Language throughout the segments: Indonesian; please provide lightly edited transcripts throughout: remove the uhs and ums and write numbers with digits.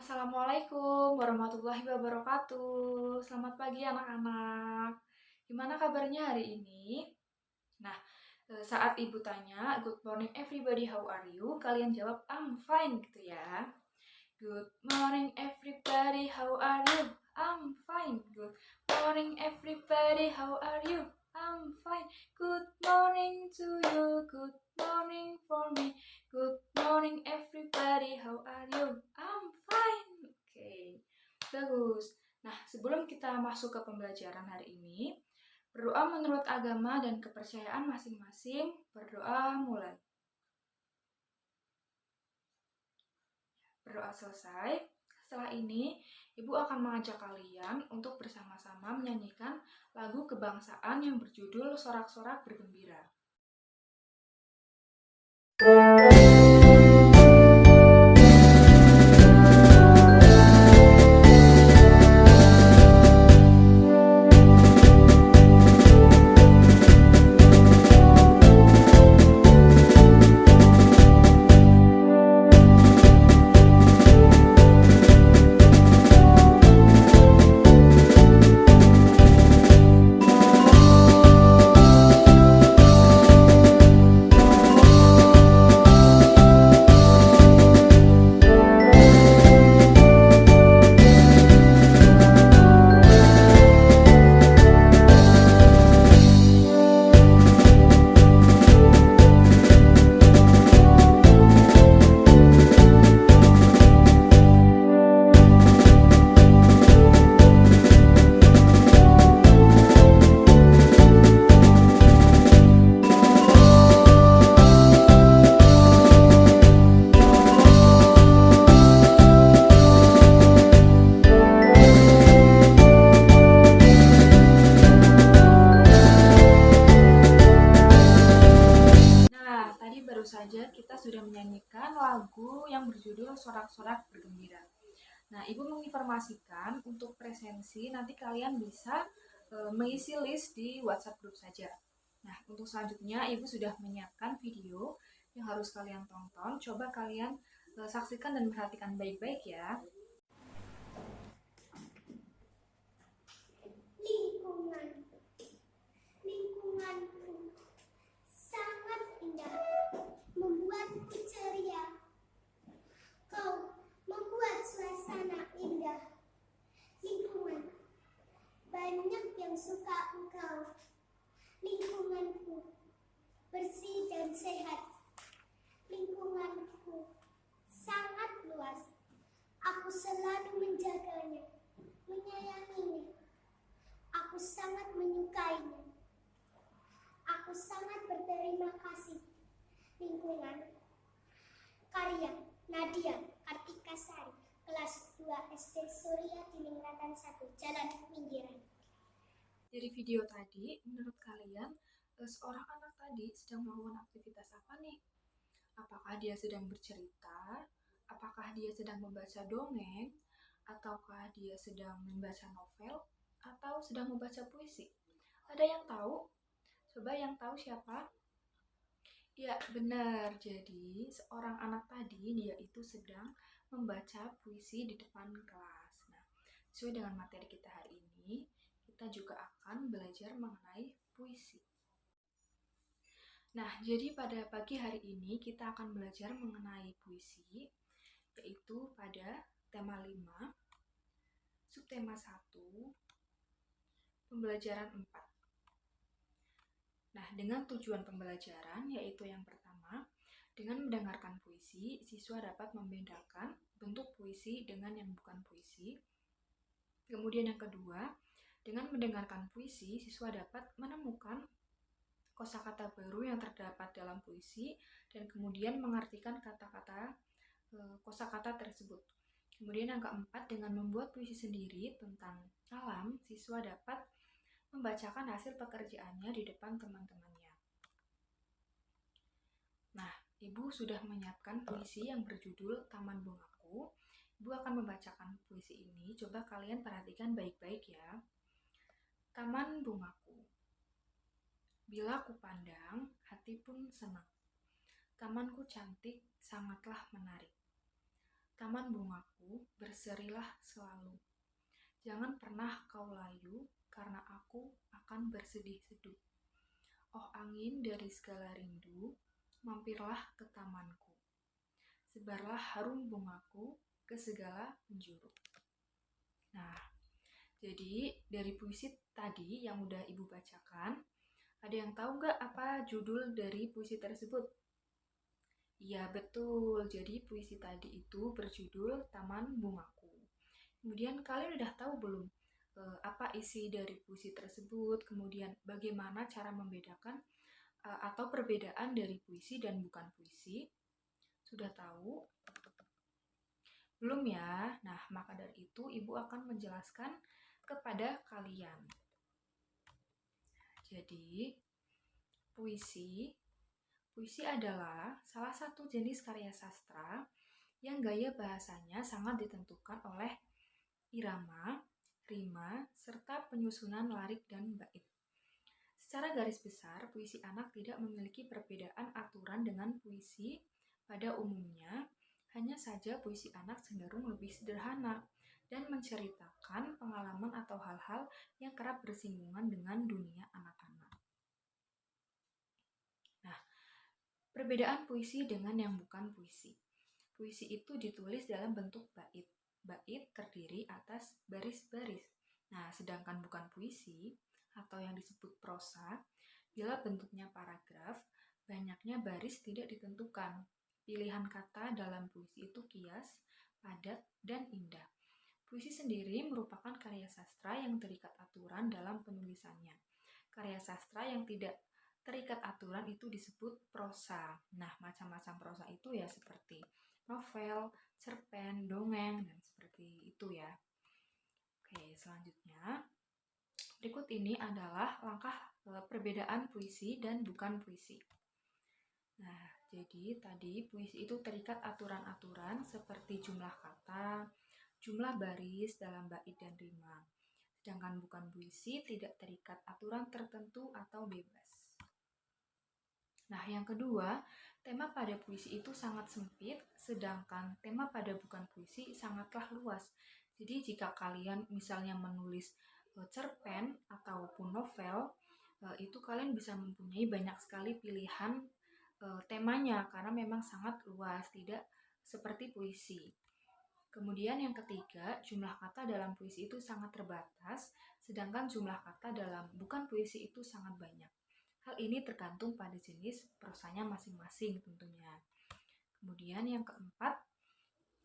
Assalamualaikum warahmatullahi wabarakatuh. Selamat pagi anak-anak. Gimana kabarnya hari ini? Nah, saat ibu tanya, "Good morning everybody, how are you?" Kalian jawab, "I'm fine," gitu ya. Good morning everybody, how are you? I'm fine. Good morning everybody, how are you? I'm fine. Good morning to you. Good morning for me. Good morning everybody, how are you? I'm fine. Oke, bagus. Nah, sebelum kita masuk ke pembelajaran hari ini, berdoa menurut agama dan kepercayaan masing-masing. Berdoa mulai. Berdoa selesai. Setelah ini, Ibu akan mengajak kalian untuk bersama-sama menyanyikan lagu kebangsaan yang berjudul Sorak-Sorak Bergembira. Nah, tadi baru saja kita sudah menyanyikan lagu yang berjudul Sorak-Sorak Bergembira. Nah, Ibu menginformasikan untuk presensi nanti kalian bisa mengisi list di WhatsApp grup saja. Nah, untuk selanjutnya Ibu sudah menyiapkan video yang harus kalian tonton. Coba kalian saksikan dan perhatikan baik-baik ya. Lingkungan, lingkunganku sangat indah, membuatku ceria. Kau membuat suasana indah. Lingkungan, banyak yang suka engkau. Lingkunganku bersih dan sehat. Lingkunganku sangat luas. Aku selalu menjaganya, menyayanginya. Aku sangat menyukainya. Aku sangat berterima kasih. Lingkungan. Karya Nadia Kartika Sari, kelas 2 SD Surya Diningrat 1, Jalan Pinggiran. Dari video tadi, menurut kalian seorang anak tadi sedang melakukan aktivitas apa nih? Apakah dia sedang bercerita? Apakah dia sedang membaca dongeng? Ataukah dia sedang membaca novel? Atau sedang membaca puisi? Ada yang tahu? Coba yang tahu siapa? Ya, benar. Jadi, seorang anak tadi dia itu sedang membaca puisi di depan kelas. Nah, sesuai dengan materi kita hari ini, kita juga akan belajar mengenai puisi. Nah, jadi pada pagi hari ini kita akan belajar mengenai puisi, yaitu pada tema 5, subtema 1, pembelajaran 4. Nah, dengan tujuan pembelajaran, yaitu yang pertama, dengan mendengarkan puisi, siswa dapat membedakan bentuk puisi dengan yang bukan puisi. Kemudian yang kedua, dengan mendengarkan puisi, siswa dapat menemukan kosakata baru yang terdapat dalam puisi dan kemudian mengartikan kata-kata kosakata tersebut. Kemudian yang keempat, dengan membuat puisi sendiri tentang alam, siswa dapat membacakan hasil pekerjaannya di depan teman-temannya. Nah, Ibu sudah menyiapkan puisi yang berjudul Taman Bungaku. Ibu akan membacakan puisi ini. Coba kalian perhatikan baik-baik ya. Taman bungaku. Bila ku pandang, hati pun senang. Tamanku cantik, sangatlah menarik. taman bungaku, berserilah selalu. Jangan pernah kau layu, karena aku akan bersedih seduh. Oh angin dari segala rindu, mampirlah ke tamanku. Sebarlah harum bungaku ke segala penjuru. Nah, jadi dari puisi tadi yang udah Ibu bacakan, ada yang tahu nggak apa judul dari puisi tersebut? Iya betul, jadi puisi tadi itu berjudul Taman Bungaku. Kemudian kalian udah tahu belum apa isi dari puisi tersebut, kemudian bagaimana cara membedakan atau perbedaan dari puisi dan bukan puisi? Sudah tahu? Belum ya? Nah, maka dari itu Ibu akan menjelaskan kepada kalian. Jadi, puisi adalah salah satu jenis karya sastra yang gaya bahasanya sangat ditentukan oleh irama, rima, serta penyusunan larik dan bait. Secara garis besar, puisi anak tidak memiliki perbedaan aturan dengan puisi pada umumnya, hanya saja puisi anak cenderung lebih sederhana dan menceritakan pengalaman atau hal-hal yang kerap bersinggungan dengan dunia anak-anak. Nah, perbedaan puisi dengan yang bukan puisi. Puisi itu ditulis dalam bentuk bait. Bait terdiri atas baris-baris. Nah, sedangkan bukan puisi atau yang disebut prosa, bila bentuknya paragraf, banyaknya baris tidak ditentukan. Pilihan kata dalam puisi itu kias, padat, dan indah. Puisi sendiri merupakan karya sastra yang terikat aturan dalam penulisannya. Karya sastra yang tidak terikat aturan itu disebut prosa. Nah, macam-macam prosa itu ya seperti novel, cerpen, dongeng, dan seperti itu ya. Oke, selanjutnya. Berikut ini adalah langkah perbedaan puisi dan bukan puisi. Nah, jadi tadi puisi itu terikat aturan-aturan seperti jumlah kata, jumlah baris dalam bait dan rima. Sedangkan bukan puisi tidak terikat aturan tertentu atau bebas. Nah, yang kedua, tema pada puisi itu sangat sempit, sedangkan tema pada bukan puisi sangatlah luas. Jadi, jika kalian misalnya menulis cerpen ataupun novel, itu kalian bisa mempunyai banyak sekali pilihan temanya karena memang sangat luas, tidak seperti puisi. Kemudian yang ketiga, jumlah kata dalam puisi itu sangat terbatas, sedangkan jumlah kata dalam bukan puisi itu sangat banyak. Hal ini tergantung pada jenis prosanya masing-masing tentunya. Kemudian yang keempat,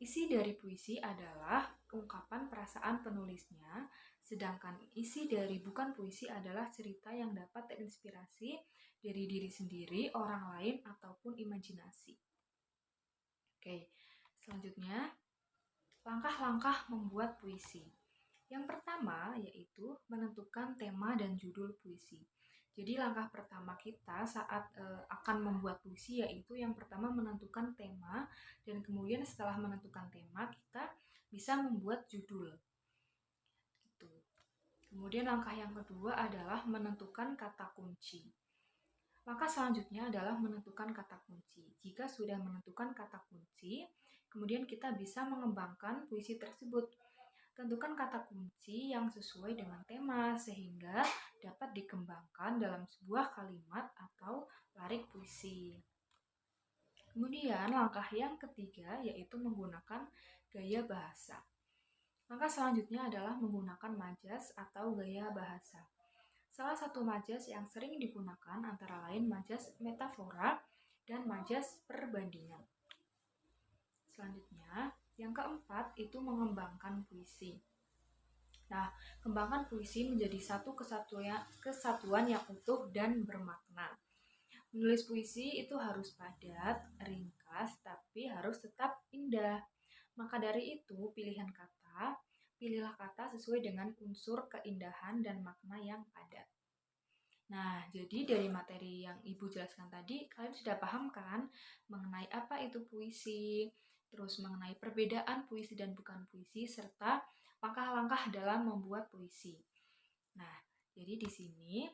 isi dari puisi adalah ungkapan perasaan penulisnya, sedangkan isi dari bukan puisi adalah cerita yang dapat terinspirasi dari diri sendiri, orang lain, ataupun imajinasi. Oke, selanjutnya, langkah-langkah membuat puisi. Yang pertama yaitu menentukan tema dan judul puisi. Jadi langkah pertama kita saat akan membuat puisi yaitu yang pertama menentukan tema dan kemudian setelah menentukan tema kita bisa membuat judul. Gitu. Kemudian langkah yang kedua adalah menentukan kata kunci. Langkah selanjutnya adalah menentukan kata kunci. Jika sudah menentukan kata kunci, kemudian kita bisa mengembangkan puisi tersebut. Tentukan kata kunci yang sesuai dengan tema sehingga dapat dikembangkan dalam sebuah kalimat atau larik puisi. Kemudian langkah yang ketiga yaitu menggunakan gaya bahasa. Langkah selanjutnya adalah menggunakan majas atau gaya bahasa. Salah satu majas yang sering digunakan antara lain majas metafora dan majas perbandingan. Selanjutnya, yang keempat itu mengembangkan puisi. Nah, kembangkan puisi menjadi satu kesatuan yang utuh dan bermakna. Menulis puisi itu harus padat, ringkas, tapi harus tetap indah. Maka dari itu, pilihlah kata sesuai dengan unsur keindahan dan makna yang padat. Nah, jadi dari materi yang Ibu jelaskan tadi, kalian sudah paham kan mengenai apa itu puisi, terus mengenai perbedaan puisi dan bukan puisi, serta langkah-langkah dalam membuat puisi. Nah, jadi di sini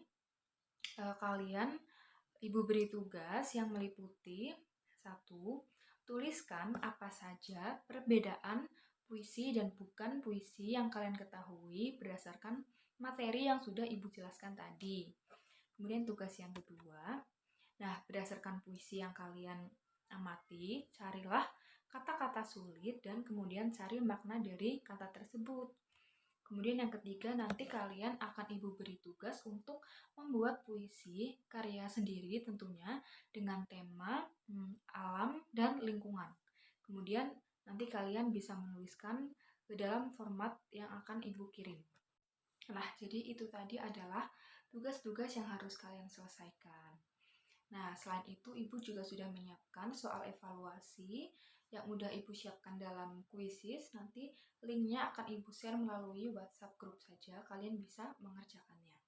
kalian Ibu beri tugas yang meliputi 1. Tuliskan apa saja perbedaan puisi dan bukan puisi yang kalian ketahui berdasarkan materi yang sudah Ibu jelaskan tadi. Kemudian tugas yang kedua, nah berdasarkan puisi yang kalian amati, carilah kata-kata sulit dan kemudian cari makna dari kata tersebut. Kemudian yang ketiga, nanti kalian akan Ibu beri tugas untuk membuat puisi karya sendiri tentunya dengan tema alam dan lingkungan. Kemudian nanti kalian bisa menuliskan ke dalam format yang akan Ibu kirim. Nah, jadi itu tadi adalah tugas-tugas yang harus kalian selesaikan. Nah, selain itu Ibu juga sudah menyiapkan soal evaluasi yang udah Ibu siapkan dalam kuisis. Nanti linknya akan Ibu share melalui WhatsApp grup saja, kalian bisa mengerjakannya.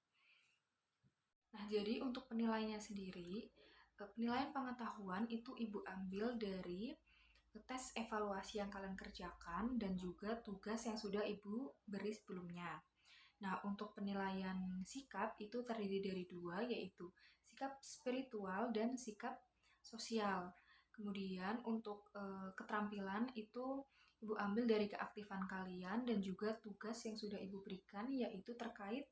Nah, jadi untuk penilaiannya sendiri, penilaian pengetahuan itu Ibu ambil dari tes evaluasi yang kalian kerjakan dan juga tugas yang sudah Ibu beri sebelumnya. Nah, untuk penilaian sikap itu terdiri dari dua, yaitu sikap spiritual dan sikap sosial. Kemudian untuk keterampilan itu Ibu ambil dari keaktifan kalian dan juga tugas yang sudah Ibu berikan, yaitu terkait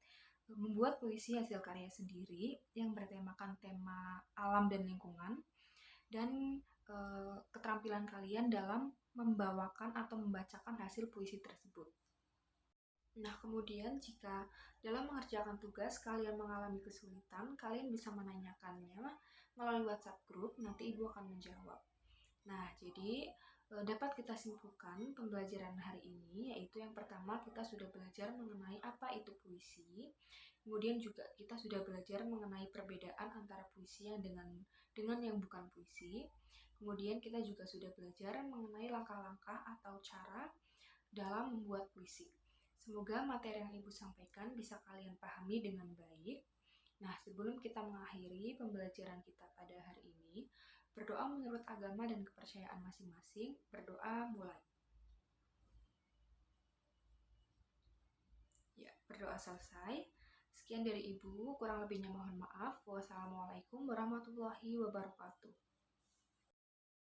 membuat puisi hasil karya sendiri yang bertemakan tema alam dan lingkungan, dan keterampilan kalian dalam membawakan atau membacakan hasil puisi tersebut. Nah, kemudian jika dalam mengerjakan tugas kalian mengalami kesulitan, kalian bisa menanyakannya melalui WhatsApp group, nanti Ibu akan menjawab. Nah, jadi dapat kita simpulkan pembelajaran hari ini, yaitu yang pertama kita sudah belajar mengenai apa itu puisi, kemudian juga kita sudah belajar mengenai perbedaan antara puisi yang dengan yang bukan puisi, kemudian kita juga sudah belajar mengenai langkah-langkah atau cara dalam membuat puisi. Semoga materi yang Ibu sampaikan bisa kalian pahami dengan baik. Nah, sebelum kita mengakhiri pembelajaran kita pada hari ini, berdoa menurut agama dan kepercayaan masing-masing. Berdoa mulai. Ya, berdoa selesai. Sekian dari Ibu, kurang lebihnya mohon maaf. Wassalamualaikum warahmatullahi wabarakatuh.